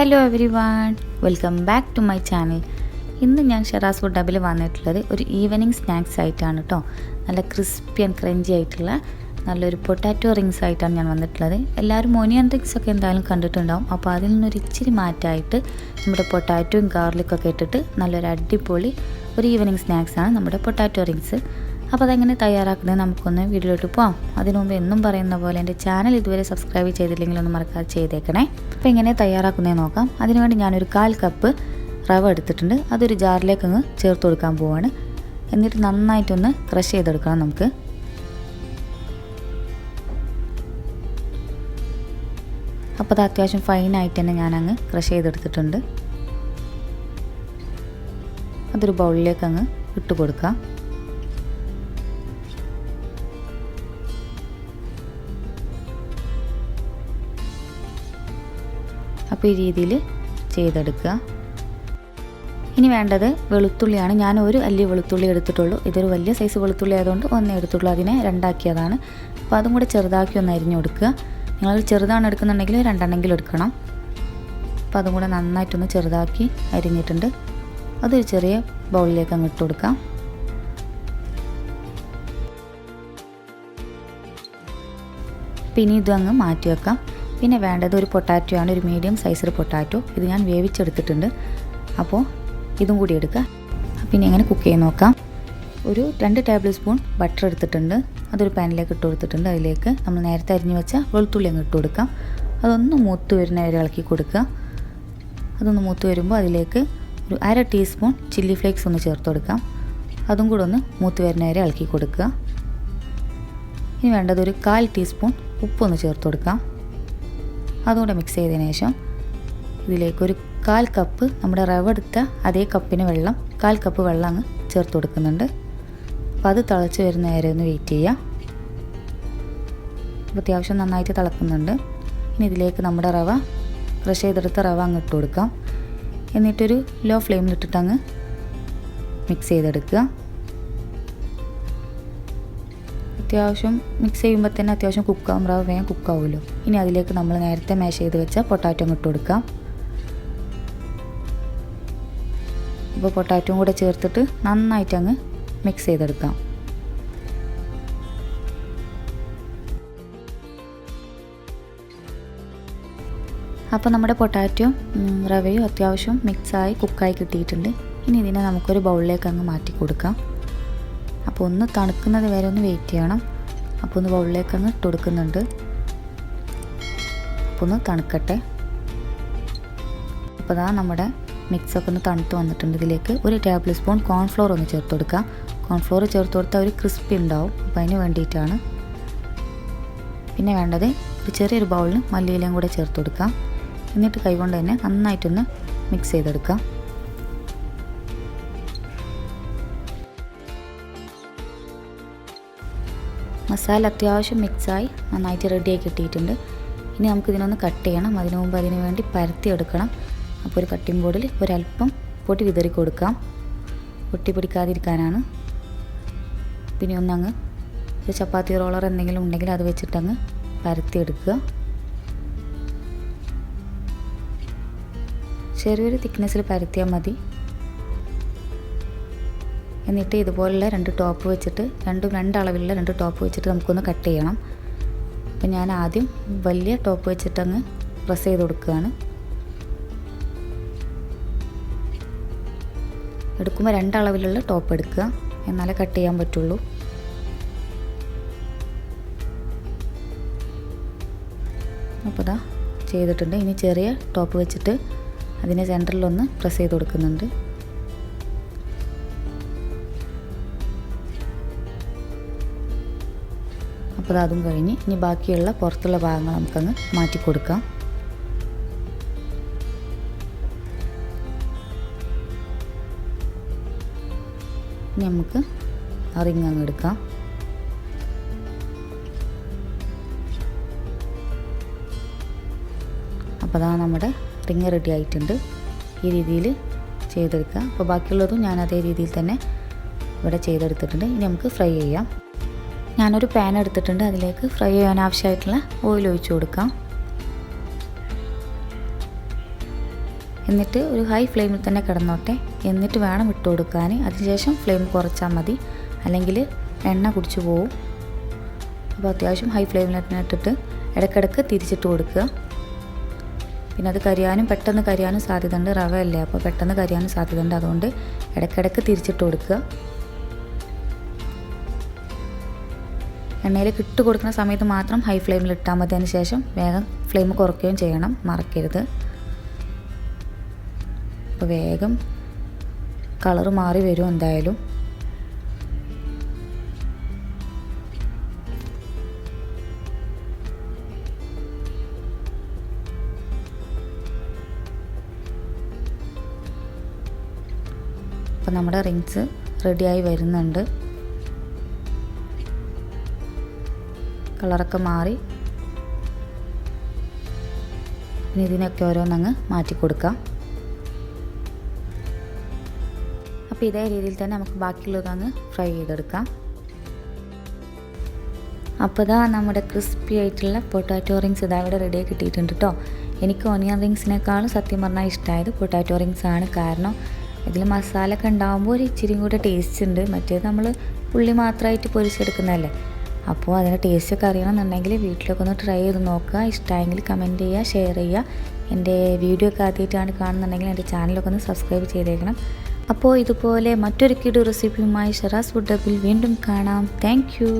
Hello everyone, welcome back to my channel. ഇന്ന് ഞാൻ Sheraz food ഹബിൽ വന്നിട്ടുള്ളത് ഒരു ഈവനിങ് സ്നാക്സ് ആയിട്ടാണ് കേട്ടോ. നല്ല ക്രിസ്പി ആൻഡ് ക്രഞ്ചി ആയിട്ടുള്ള നല്ലൊരു പൊട്ടാറ്റോ റിങ്സ് ആയിട്ടാണ് ഞാൻ വന്നിട്ടുള്ളത്. എല്ലാവരും ഒനിയൻ റിങ്സ് ഒക്കെ എന്തായാലും കണ്ടിട്ടുണ്ടാവും. അപ്പോൾ അതിൽ നിന്നൊരു ഇച്ചിരി മാറ്റമായിട്ട് നമ്മുടെ പൊട്ടാറ്റോയും ഗാർലിക്കൊക്കെ ഇട്ടിട്ട് നല്ലൊരു അടിപൊളി ഒരു ഈവനിങ് സ്നാക്സാണ് നമ്മുടെ പൊട്ടാറ്റോ റിങ്സ്. അപ്പോൾ അതെങ്ങനെ തയ്യാറാക്കുന്നത് നമുക്കൊന്ന് വീഡിയോയിലോട്ട് പോകാം. അതിനു മുമ്പ് എന്നും പറയുന്ന പോലെ എൻ്റെ ചാനൽ ഇതുവരെ സബ്സ്ക്രൈബ് ചെയ്തില്ലെങ്കിൽ ഒന്ന് മറക്കാതെ ചെയ്തേക്കണേ. അപ്പോൾ എങ്ങനെ തയ്യാറാക്കുന്നത് നോക്കാം. അതിനുവേണ്ടി ഞാനൊരു 1/4 കപ്പ് റവ എടുത്തിട്ടുണ്ട്. അതൊരു ജാറിലേക്ക് അങ്ങ് ചേർത്ത് കൊടുക്കാൻ പോവാണ്. എന്നിട്ട് നന്നായിട്ടൊന്ന് ക്രഷ് ചെയ്തെടുക്കണം നമുക്ക്. അപ്പോൾ അത് അത്യാവശ്യം ഫൈനായിട്ട് തന്നെ ഞാനങ്ങ് ക്രഷ് ചെയ്തെടുത്തിട്ടുണ്ട്. അതൊരു ബൗളിലേക്ക് അങ്ങ് ഇട്ട് കൊടുക്കാം. അപ്പോൾ ഈ രീതിയിൽ ചെയ്തെടുക്കുക. ഇനി വേണ്ടത് വെളുത്തുള്ളിയാണ്. ഞാൻ ഒരു അല്ലി വെളുത്തുള്ളി എടുത്തിട്ടുള്ളൂ. ഇതൊരു വലിയ സൈസ് വെളുത്തുള്ളി ആയതുകൊണ്ട് ഒന്നേ എടുത്തുള്ളൂ. അതിനെ 2 ആക്കിയതാണ്. അപ്പോൾ അതും കൂടെ ചെറുതാക്കി ഒന്ന് അരിഞ്ഞു കൊടുക്കുക. നിങ്ങൾ ചെറുതാണ് എടുക്കുന്നുണ്ടെങ്കിൽ 2 എടുക്കണം. അപ്പോൾ അതും കൂടെ നന്നായിട്ടൊന്ന് ചെറുതാക്കി അരിഞ്ഞിട്ടുണ്ട്. അതൊരു ചെറിയ ബൗളിലേക്ക് അങ്ങ് ഇട്ട് കൊടുക്കാം. പിന്നെ ഇതങ്ങ് മാറ്റി വെക്കാം. പിന്നെ വേണ്ടത് ഒരു പൊട്ടാറ്റോ ആണ്, ഒരു മീഡിയം സൈസ് പൊട്ടാറ്റോ. ഇത് ഞാൻ വേവിച്ചെടുത്തിട്ടുണ്ട്. അപ്പോൾ ഇതും കൂടി എടുക്കുക. പിന്നെ എങ്ങനെ കുക്ക് ചെയ്ത് നോക്കാം. ഒരു 2 ടേബിൾ സ്പൂൺ ബട്ടർ എടുത്തിട്ടുണ്ട്. അതൊരു പാനിലേക്ക് ഇട്ട് കൊടുത്തിട്ടുണ്ട്. അതിലേക്ക് നമ്മൾ നേരത്തെ അരിഞ്ഞു വെച്ച വെളുത്തുള്ളി അങ്ങ് ഇട്ട് കൊടുക്കാം. അതൊന്ന് മൂത്ത് വരുന്ന വരെ ഇളക്കി കൊടുക്കുക. അതൊന്ന് മൂത്ത് വരുമ്പോൾ അതിലേക്ക് ഒരു 1/2 ടീസ്പൂൺ ചില്ലി ഫ്ലേക്സ് ഒന്ന് ചേർത്ത് കൊടുക്കാം. അതും കൂടെ ഒന്ന് മൂത്ത് വരുന്ന വരെ ഇളക്കി കൊടുക്കുക. ഇനി വേണ്ടത് ഒരു 1/4 ടീസ്പൂൺ ഉപ്പൊന്ന് ചേർത്ത് കൊടുക്കാം. അതുകൂടെ മിക്സ് ചെയ്തതിന് ശേഷം ഇതിലേക്ക് ഒരു 1/4 കപ്പ് നമ്മുടെ റവ എടുത്ത അതേ കപ്പിന് വെള്ളം 1/4 കപ്പ് വെള്ളം അങ്ങ് ചേർത്ത് കൊടുക്കുന്നുണ്ട്. അപ്പോൾ അത് തിളച്ച് വരുന്ന നേരെ ഒന്ന് വെയിറ്റ് ചെയ്യാം. അപ്പോൾ അത്യാവശ്യം നന്നായിട്ട് തിളക്കുന്നുണ്ട്. ഇനി ഇതിലേക്ക് നമ്മുടെ റവ ക്രഷ് ചെയ്തെടുത്ത റവ അങ്ങ് ഇട്ട് കൊടുക്കാം. എന്നിട്ടൊരു ലോ ഫ്ലെയിമിലിട്ടിട്ട് അങ്ങ് മിക്സ് ചെയ്തെടുക്കുക. അത്യാവശ്യം മിക്സ് ചെയ്യുമ്പോൾ തന്നെ അത്യാവശ്യം കുക്കാവും. റവ വേഗം കുക്കാവുമല്ലോ. ഇനി അതിലേക്ക് നമ്മൾ നേരത്തെ മാഷ് ചെയ്ത് വെച്ച പൊട്ടാറ്റോ ഇട്ട് കൊടുക്കാം. അപ്പോൾ പൊട്ടാറ്റോയും കൂടെ ചേർത്തിട്ട് നന്നായിട്ട് അങ്ങ് മിക്സ് ചെയ്തെടുക്കാം. അപ്പോൾ നമ്മുടെ പൊട്ടാറ്റോയും റവയും അത്യാവശ്യം മിക്സായി കുക്കായി കിട്ടിയിട്ടുണ്ട്. ഇനി ഇതിനെ നമുക്കൊരു ബൗളിലേക്ക് അങ്ങ് മാറ്റി കൊടുക്കാം. അപ്പോൾ ഒന്ന് തണുക്കുന്നത് വരെ ഒന്ന് വെയിറ്റ് ചെയ്യണം. അപ്പോൾ ഒന്ന് ബൗളിലേക്ക് അങ്ങ് ഇട്ട് കൊടുക്കുന്നുണ്ട്. അപ്പോൾ ഒന്ന് തണുക്കട്ടെ. അപ്പോൾ ദാ നമ്മുടെ മിക്സൊക്കെ ഒന്ന് തണുത്ത് വന്നിട്ടുണ്ട്. ഇതിലേക്ക് ഒരു ടേബിൾ സ്പൂൺ കോൺഫ്ലോർ ഒന്ന് ചേർത്ത് കൊടുക്കാം. കോൺഫ്ലോർ ചേർത്ത് കൊടുത്താൽ ഒരു ക്രിസ്പി ഉണ്ടാവും. അപ്പോൾ അതിന് വേണ്ടിയിട്ടാണ്. പിന്നെ വേണ്ടത് ഒരു ചെറിയൊരു ബൗളിൽ മല്ലിയിലയും കൂടെ ചേർത്ത് കൊടുക്കാം. എന്നിട്ട് കൈകൊണ്ട് തന്നെ നന്നായിട്ടൊന്ന് മിക്സ് ചെയ്തെടുക്കാം. മസാല അത്യാവശ്യം മിക്സായി നന്നായിട്ട് റെഡിയായി കിട്ടിയിട്ടുണ്ട്. ഇനി നമുക്കിതിനൊന്ന് കട്ട് ചെയ്യണം. അതിനു മുമ്പ് അതിന് വേണ്ടി പരത്തിയെടുക്കണം. അപ്പോൾ ഒരു കട്ടിംഗ് ബോർഡിൽ ഒരല്പം പൊടി വിതറി കൊടുക്കാം. പൊട്ടി പിടിക്കാതിരിക്കാനാണ്. പിന്നെ ഒന്നങ്ങ് ഒരു ചപ്പാത്തി റോളർ എന്തെങ്കിലും ഉണ്ടെങ്കിൽ അത് വെച്ചിട്ടങ്ങ് പരത്തിയെടുക്കുക. ചെറിയൊരു തിക്നെസ്സിൽ പരത്തിയാൽ മതി. എന്നിട്ട് ഇതുപോലുള്ള 2 ടോപ്പ് വെച്ചിട്ട് 2 അളവിലുള്ള 2 ടോപ്പ് വെച്ചിട്ട് നമുക്കൊന്ന് കട്ട് ചെയ്യണം. അപ്പം ഞാൻ ആദ്യം വലിയ ടോപ്പ് വെച്ചിട്ടങ്ങ് പ്രസ് ചെയ്ത് കൊടുക്കുകയാണ്. എടുക്കുമ്പോൾ 2 അളവിലുള്ള ടോപ്പ് എടുക്കുക. എന്നാലേ കട്ട് ചെയ്യാൻ പറ്റുള്ളൂ. അപ്പോൾ ഇതാ ചെയ്തിട്ടുണ്ട്. ഇനി ചെറിയ ടോപ്പ് വെച്ചിട്ട് അതിനെ സെൻറ്ററിലൊന്ന് പ്രസ് ചെയ്ത് കൊടുക്കുന്നുണ്ട്. അപ്പോൾ അതും കഴിഞ്ഞ് ഇനി ബാക്കിയുള്ള പുറത്തുള്ള ഭാഗങ്ങൾ നമുക്കങ്ങ് മാറ്റി കൊടുക്കാം. ഇനി നമുക്ക് ആ റിങ് അങ്ങ് എടുക്കാം. അപ്പോൾ അതാ നമ്മുടെ റിങ് റെഡി ആയിട്ടുണ്ട്. ഈ രീതിയിൽ ചെയ്തെടുക്കുക. അപ്പോൾ ബാക്കിയുള്ളതും ഞാൻ അതേ രീതിയിൽ തന്നെ ഇവിടെ ചെയ്തെടുത്തിട്ടുണ്ട്. ഇനി നമുക്ക് ഫ്രൈ ചെയ്യാം. ഞാനൊരു പാൻ എടുത്തിട്ടുണ്ട്. അതിലേക്ക് ഫ്രൈ ചെയ്യാൻ ആവശ്യമായിട്ടുള്ള ഓയിൽ ഒഴിച്ചു കൊടുക്കാം. എന്നിട്ട് ഒരു ഹൈ ഫ്ലെയിമിൽ തന്നെ കിടന്നോട്ടെ. എന്നിട്ട് വേണം ഇട്ട് കൊടുക്കാൻ. അതിനുശേഷം ഫ്ലെയിം കുറച്ചാൽ മതി, അല്ലെങ്കിൽ എണ്ണ കുടിച്ചു പോവും. അപ്പോൾ അത്യാവശ്യം ഹൈ ഫ്ലെയിമിൽ തന്നെ ഇട്ടിട്ട് ഇടയ്ക്കിടയ്ക്ക് തിരിച്ചിട്ട് കൊടുക്കുക. പിന്നെ അത് പെട്ടെന്ന് കരിയാനും സാധ്യതയുണ്ട്. റവ അല്ലേ, അപ്പോൾ പെട്ടെന്ന് കരിയാനും സാധ്യതയുണ്ട്. അതുകൊണ്ട് ഇടയ്ക്കിടയ്ക്ക് തിരിച്ചിട്ട് കൊടുക്കുക. എണ്ണയിൽ ഇട്ട് കൊടുക്കുന്ന സമയത്ത് മാത്രം ഹൈ ഫ്ലെയിമിൽ ഇട്ടാൽ മതി. അതിന് ശേഷം വേഗം ഫ്ലെയിം കുറയ്ക്കുകയും ചെയ്യണം, മറക്കരുത്. അപ്പോൾ വേഗം കളറ് മാറി വരും എന്തായാലും. അപ്പോൾ നമ്മുടെ റിങ്സ് റെഡിയായി വരുന്നുണ്ട്. കളറൊക്കെ മാറി. ഇനി ഇതിനൊക്കെ ഓരോന്നങ്ങ് മാറ്റി കൊടുക്കാം. അപ്പോൾ ഇതേ രീതിയിൽ തന്നെ നമുക്ക് ബാക്കിയുള്ളതങ്ങ് ഫ്രൈ ചെയ്തെടുക്കാം. അപ്പോൾ ഇതാ നമ്മുടെ ക്രിസ്പി ആയിട്ടുള്ള പൊട്ടാറ്റോ റിങ്സ് ഇതാ ഇവിടെ റെഡിയായി കിട്ടിയിട്ടുണ്ട് കേട്ടോ. എനിക്ക് ഓണിയൻ റിങ്സിനേക്കാളും സത്യം പറഞ്ഞാൽ ഇഷ്ടമായത് പൊട്ടാറ്റോ റിങ്സ് ആണ്. കാരണം ഇതിൽ മസാല ഒക്കെ ഉണ്ടാകുമ്പോൾ ഒരു ഇച്ചിരിയും കൂടെ ടേസ്റ്റ് ഉണ്ട്. മറ്റേത് നമ്മൾ ഉള്ളി മാത്രമായിട്ട് പൊരിച്ചെടുക്കുന്നതല്ലേ. അപ്പോൾ അതിൻ്റെ ടേസ്റ്റൊക്കെ അറിയണമെന്നുണ്ടെങ്കിൽ വീട്ടിലൊക്കെ ഒന്ന് ട്രൈ ചെയ്ത് നോക്കുക. ഇഷ്ടമായെങ്കിൽ കമൻറ്റ് ചെയ്യുക, ഷെയർ ചെയ്യുക. എൻ്റെ വീഡിയോ ഒക്കെ ആദ്യമായിട്ടാണ് കാണുന്നുണ്ടെങ്കിൽ എൻ്റെ ചാനലൊക്കെ ഒന്ന് സബ്സ്ക്രൈബ് ചെയ്തേക്കണം. അപ്പോൾ ഇതുപോലെ മറ്റൊരു കിടു റെസിപ്പിയുമായി ഷറാസ് ഫുഡ് ഹബിൽ വീണ്ടും കാണാം. Thank you.